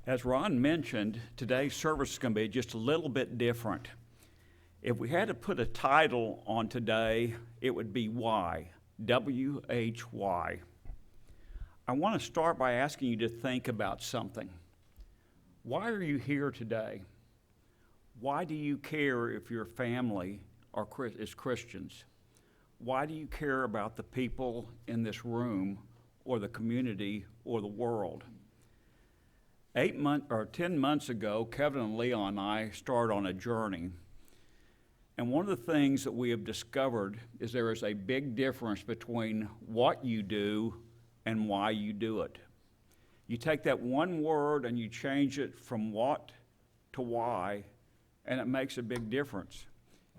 As Ron mentioned, today's service is going to be just a little bit different. If we had to put a title on today, it would be Why, W-H-Y. I want to start by asking you to think about something. Why are you here today? Why do you care if your family is Christians? Why do you care about the people in this room or the community or the world? 10 months ago, Kevin and Leon and I started on a journey. And one of the things that we have discovered is there is a big difference between what you do and why you do it. You take that one word and you change it from what to why, and it makes a big difference.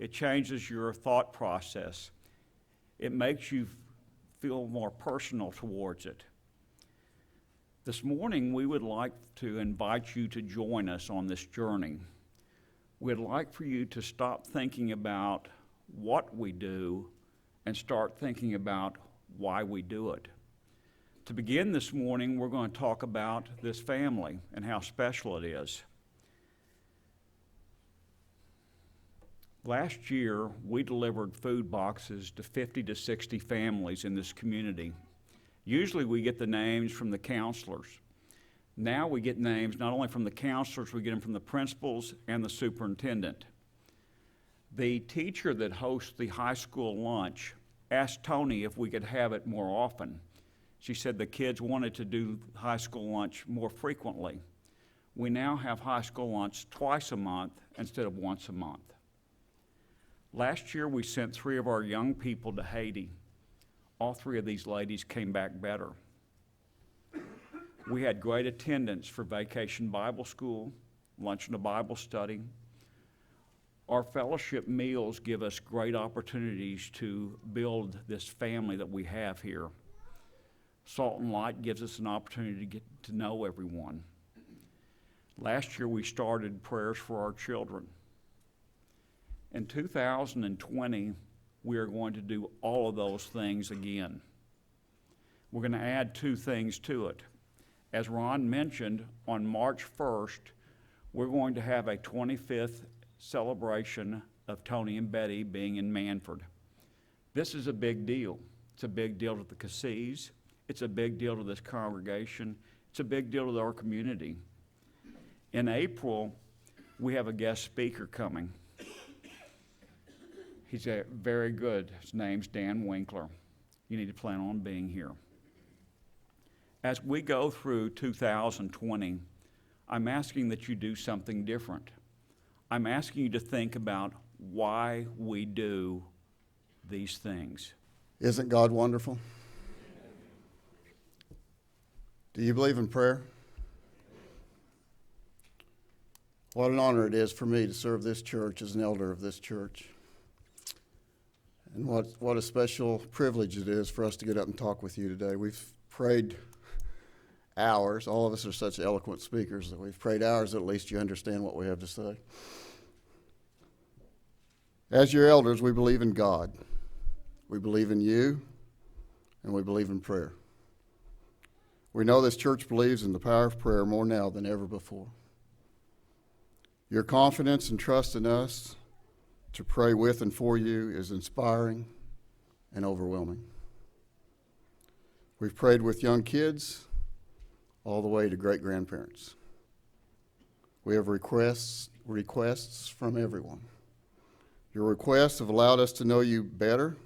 It changes your thought process. It makes you feel more personal towards it. This morning, we would like to invite you to join us on this journey. We'd like for you to stop thinking about what we do and start thinking about why we do it. To begin this morning, we're going to talk about this family and how special it is. Last year, we delivered food boxes to 50 to 60 families in this community. Usually we get the names from the counselors. Now we get names not only from the counselors, we get them from the principals and the superintendent. The teacher that hosts the high school lunch asked Tony if we could have it more often. She said the kids wanted to do high school lunch more frequently. We now have high school lunch twice a month instead of once a month. Last year we sent 3 of our young people to Haiti. All 3 of these ladies came back better. We had great attendance for Vacation Bible School, Lunch and a Bible Study. Our fellowship meals give us great opportunities to build this family that we have here. Salt and Light gives us an opportunity to get to know everyone. Last year we started prayers for our children. In 2020, we are going to do all of those things again. We're going to add 2 things to it. As Ron mentioned, on March 1st, we're going to have a 25th celebration of Tony and Betty being in Manford. This is a big deal. It's a big deal to the Cassis. It's a big deal to this congregation. It's a big deal to our community. In April, we have a guest speaker coming. He's very good. His name's Dan Winkler. You need to plan on being here. As we go through 2020, I'm asking that you do something different. I'm asking you to think about why we do these things. Isn't God wonderful? Do you believe in prayer? What an honor it is for me to serve this church as an elder of this church. And what a special privilege it is for us to get up and talk with you today. We've prayed hours. All of us are such eloquent speakers that we've prayed hours, at least you understand what we have to say. As your elders, we believe in God. We believe in you, and we believe in prayer. We know this church believes in the power of prayer more now than ever before. Your confidence and trust in us to pray with and for you is inspiring and overwhelming. We've prayed with young kids all the way to great-grandparents. We have requests from everyone. Your requests have allowed us to know you better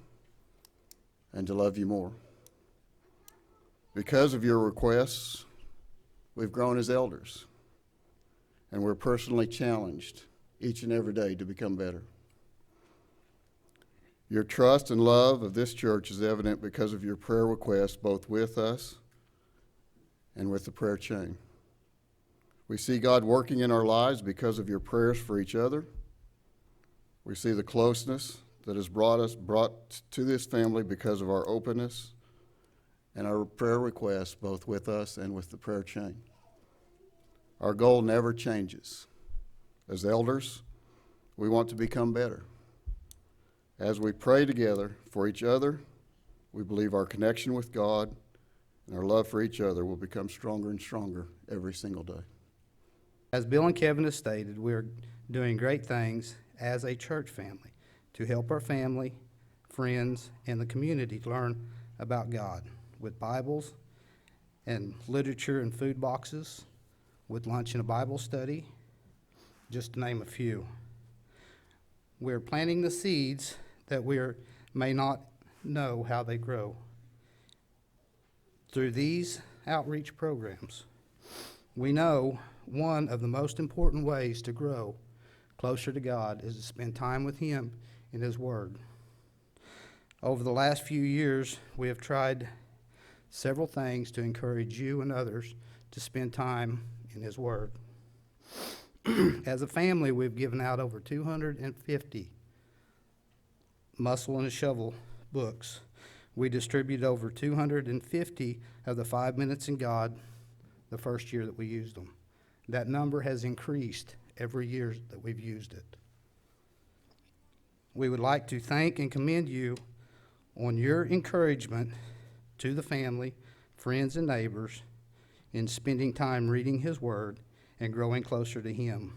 and to love you more. Because of your requests, we've grown as elders, and we're personally challenged each and every day to become better. Your trust and love of this church is evident because of your prayer requests, both with us and with the prayer chain. We see God working in our lives because of your prayers for each other. We see the closeness that has brought to this family because of our openness and our prayer requests, both with us and with the prayer chain. Our goal never changes. As elders, we want to become better. As we pray together for each other, we believe our connection with God and our love for each other will become stronger and stronger every single day. As Bill and Kevin have stated, we are doing great things as a church family to help our family, friends, and the community learn about God with Bibles and literature and food boxes, with lunch and a Bible study, just to name a few. We're planting the seeds that may not know how they grow. Through these outreach programs, we know one of the most important ways to grow closer to God is to spend time with Him in His Word. Over the last few years, we have tried several things to encourage you and others to spend time in His Word. As a family, we've given out over 250 Muscle and a Shovel books. We distributed over 250 of the 5 Minutes in God the first year that we used them. That number has increased every year that we've used it. We would like to thank and commend you on your encouragement to the family, friends, and neighbors in spending time reading His Word and growing closer to Him.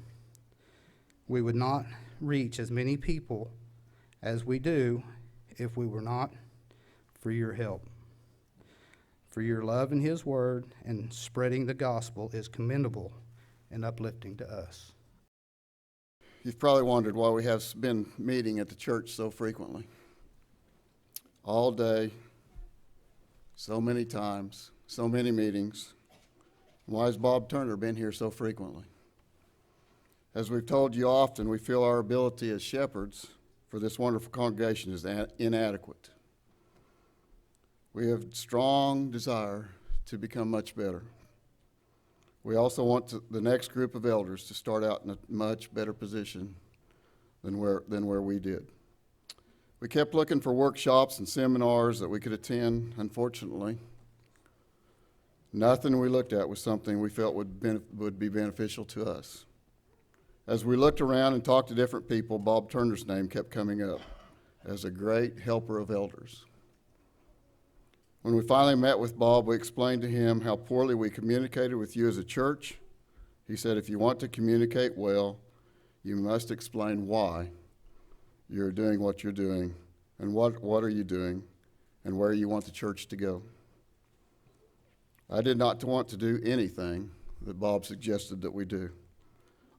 We would not reach as many people as we do if we were not for your help. For your love in His Word and spreading the gospel is commendable and uplifting to us. You've probably wondered why we have been meeting at the church so frequently. All day, so many times, so many meetings. Why has Bob Turner been here so frequently? As we've told you often, we feel our ability as shepherds for this wonderful congregation is inadequate. We have strong desire to become much better. We also want the next group of elders to start out in a much better position than where we did. We kept looking for workshops and seminars that we could attend. Unfortunately, nothing we looked at was something we felt would be beneficial to us. As we looked around and talked to different people, Bob Turner's name kept coming up as a great helper of elders. When we finally met with Bob, we explained to him how poorly we communicated with you as a church. He said, if you want to communicate well, you must explain why you're doing what you're doing, and what are you doing, and where you want the church to go. I did not want to do anything that Bob suggested that we do.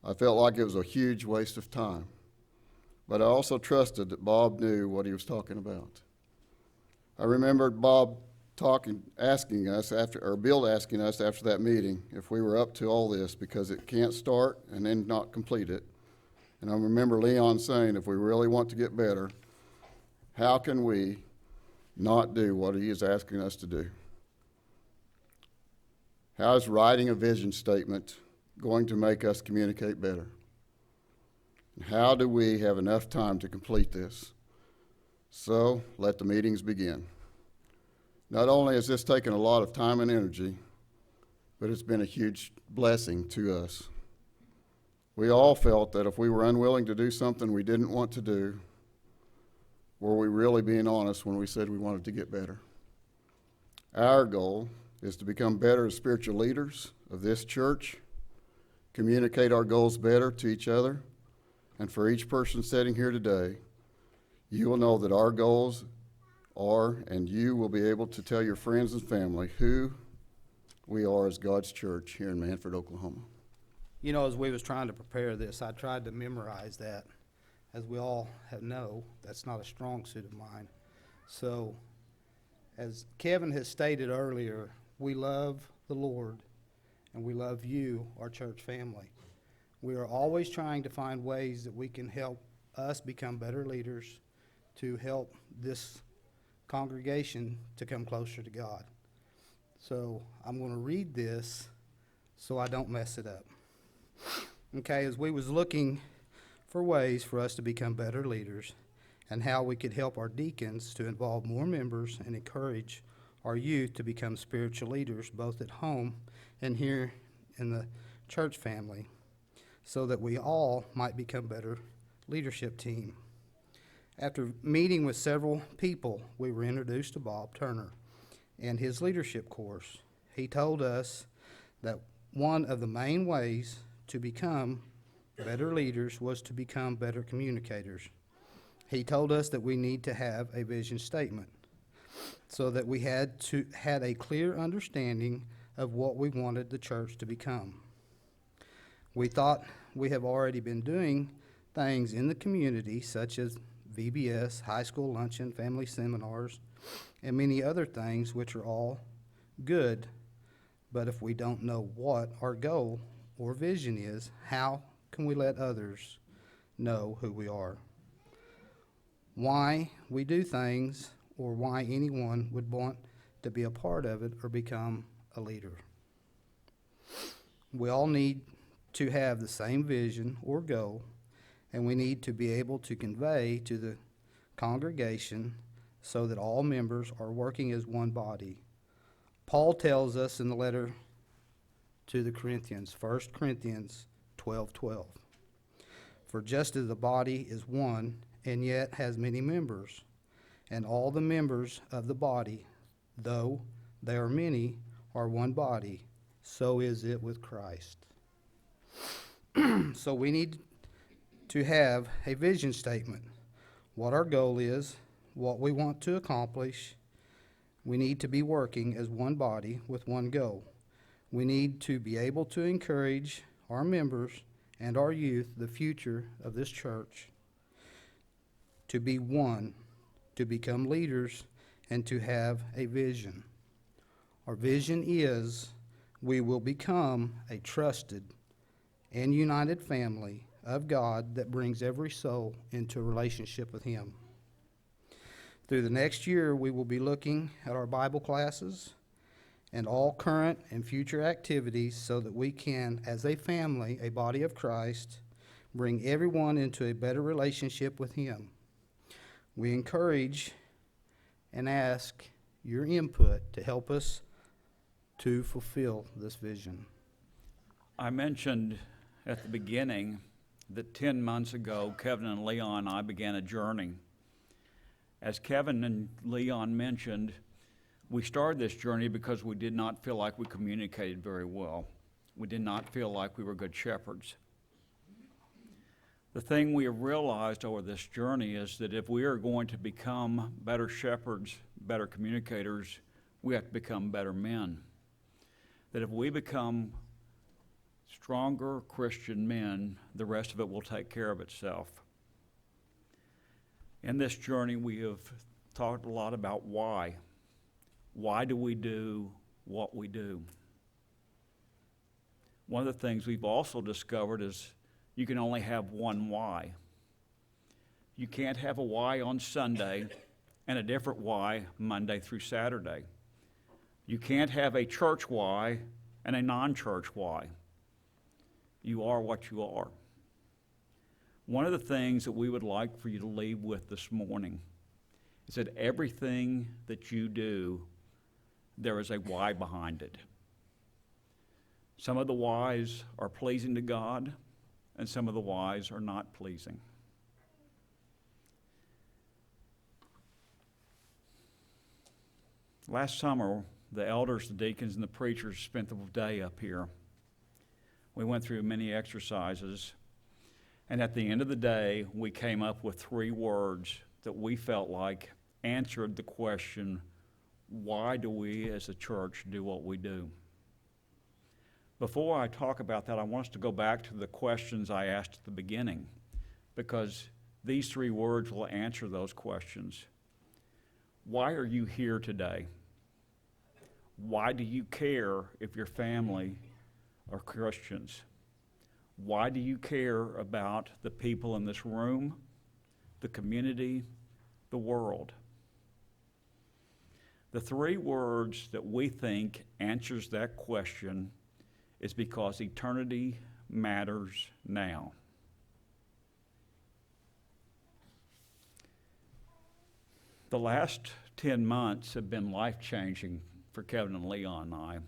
I felt like it was a huge waste of time, but I also trusted that Bob knew what he was talking about. I remembered Bob asking us Bill asking us after that meeting if we were up to all this, because it can't start and then not complete it. And I remember Leon saying, if we really want to get better, how can we not do what he is asking us to do? How is writing a vision statement going to make us communicate better? And how do we have enough time to complete this? So let the meetings begin. Not only has this taken a lot of time and energy, but it's been a huge blessing to us. We all felt that if we were unwilling to do something we didn't want to do, were we really being honest when we said we wanted to get better? Our goal is to become better as spiritual leaders of this church, communicate our goals better to each other, and for each person sitting here today, you will know that our goals are, and you will be able to tell your friends and family who we are as God's church here in Manford, Oklahoma. You know, as we was trying to prepare this, I tried to memorize that. As we all know, that's not a strong suit of mine. So, as Kevin has stated earlier, we love the Lord and we love you, our church family. We are always trying to find ways that we can help us become better leaders, to help this congregation to come closer to God. So I'm going to read this so I don't mess it up. Okay, as we was looking for ways for us to become better leaders and how we could help our deacons to involve more members and encourage our youth to become spiritual leaders both at home and here in the church family, so that we all might become better leadership team. After meeting with several people, we were introduced to Bob Turner and his leadership course. He told us that one of the main ways to become better leaders was to become better communicators. He told us that we need to have a vision statement so that we had a clear understanding of what we wanted the church to become. We thought we have already been doing things in the community such as VBS, high school luncheon, family seminars, and many other things which are all good. But if we don't know what our goal or vision is, how can we let others know who we are? Why we do things, or why anyone would want to be a part of it or become a leader. We all need to have the same vision or goal, and we need to be able to convey to the congregation so that all members are working as one body. Paul tells us in the letter to the Corinthians, 1 Corinthians 12:12. For just as the body is one and yet has many members, and all the members of the body, though they are many, are one body, so is it with Christ. So we need to have a vision statement, what our goal is, what we want to accomplish. We need to be working as one body with one goal. We need to be able to encourage our members and our youth, the future of this church, to be one, to become leaders, and to have a vision. Our vision is we will become a trusted and united family of God that brings every soul into a relationship with Him. Through the next year, we will be looking at our Bible classes and all current and future activities so that we can, as a family, a body of Christ, bring everyone into a better relationship with Him. We encourage and ask your input to help us to fulfill this vision. I mentioned at the beginning that 10 months ago, Kevin and Leon and I began a journey. As Kevin and Leon mentioned, we started this journey because we did not feel like we communicated very well. We did not feel like we were good shepherds. The thing we have realized over this journey is that if we are going to become better shepherds, better communicators, we have to become better men. That if we become stronger Christian men, the rest of it will take care of itself. In this journey, we have talked a lot about why. Why do we do what we do? One of the things we've also discovered is you can only have one why. You can't have a why on Sunday and a different why Monday through Saturday. You can't have a church why and a non-church why. You are what you are. One of the things that we would like for you to leave with this morning is that everything that you do, there is a why behind it. Some of the whys are pleasing to God, and some of the whys are not pleasing. Last summer, the elders, the deacons, and the preachers spent the day up here. We went through many exercises, and at the end of the day, we came up with 3 words that we felt like answered the question, why do we as a church do what we do? Before I talk about that, I want us to go back to the questions I asked at the beginning, because these 3 words will answer those questions. Why are you here today? Why do you care if your family are Christians? Why do you care about the people in this room, the community, the world? The 3 words that we think answers that question is because eternity matters now. The last 10 months have been life-changing for Kevin and Leon and I.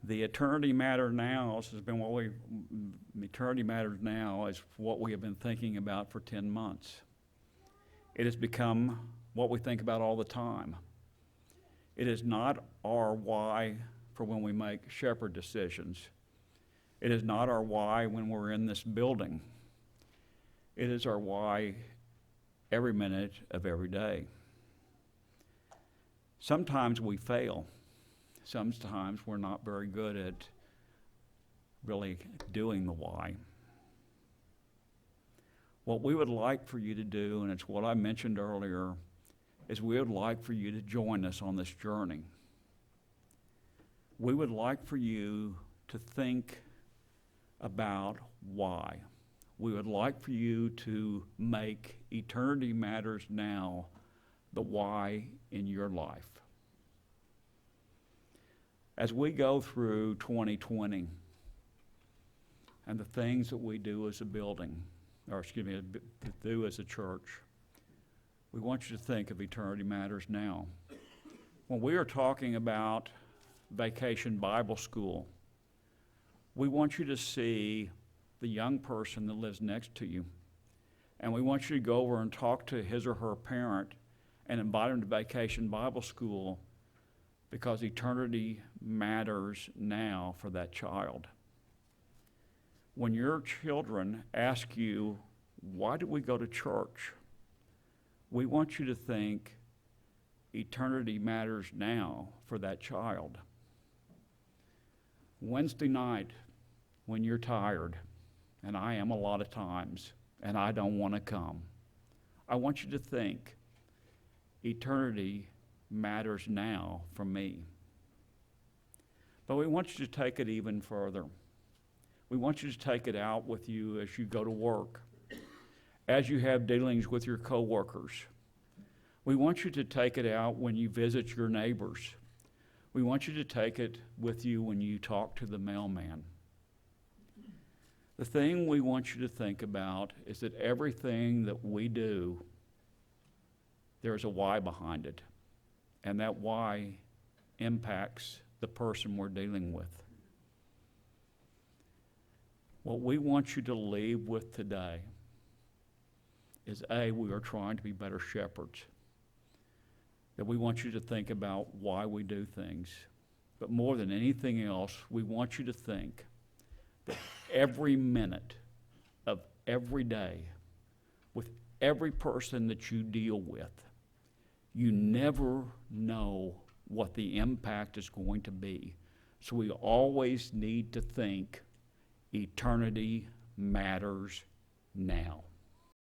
The eternity matters now has been eternity matters now is what we have been thinking about for 10 months. It has become what we think about all the time. It is not our why for when we make shepherd decisions. It is not our why when we're in this building. It is our why every minute of every day. Sometimes we fail. Sometimes we're not very good at really doing the why. What we would like for you to do, and it's what I mentioned earlier, is we would like for you to join us on this journey. We would like for you to think about why. We would like for you to make Eternity Matters Now the why in your life. As we go through 2020 and the things that we do as a building, do as a church, we want you to think of Eternity Matters Now. When we are talking about Vacation Bible School, we want you to see the young person that lives next to you, and we want you to go over and talk to his or her parent and invite them to Vacation Bible School, because eternity matters now for that child. When your children ask you, why do we go to church? We want you to think eternity matters now for that child. Wednesday night, when you're tired, and I am a lot of times, and I don't want to come, I want you to think eternity matters now for me. But we want you to take it even further. We want you to take it out with you as you go to work, as you have dealings with your coworkers. We want you to take it out when you visit your neighbors. We want you to take it with you when you talk to the mailman. The thing we want you to think about is that everything that we do, there's a why behind it. And that why impacts the person we're dealing with. What we want you to leave with today is we are trying to be better shepherds. That we want you to think about why we do things. But more than anything else, we want you to think that every minute of every day, with every person that you deal with, you never know what the impact is going to be. So we always need to think eternity matters now.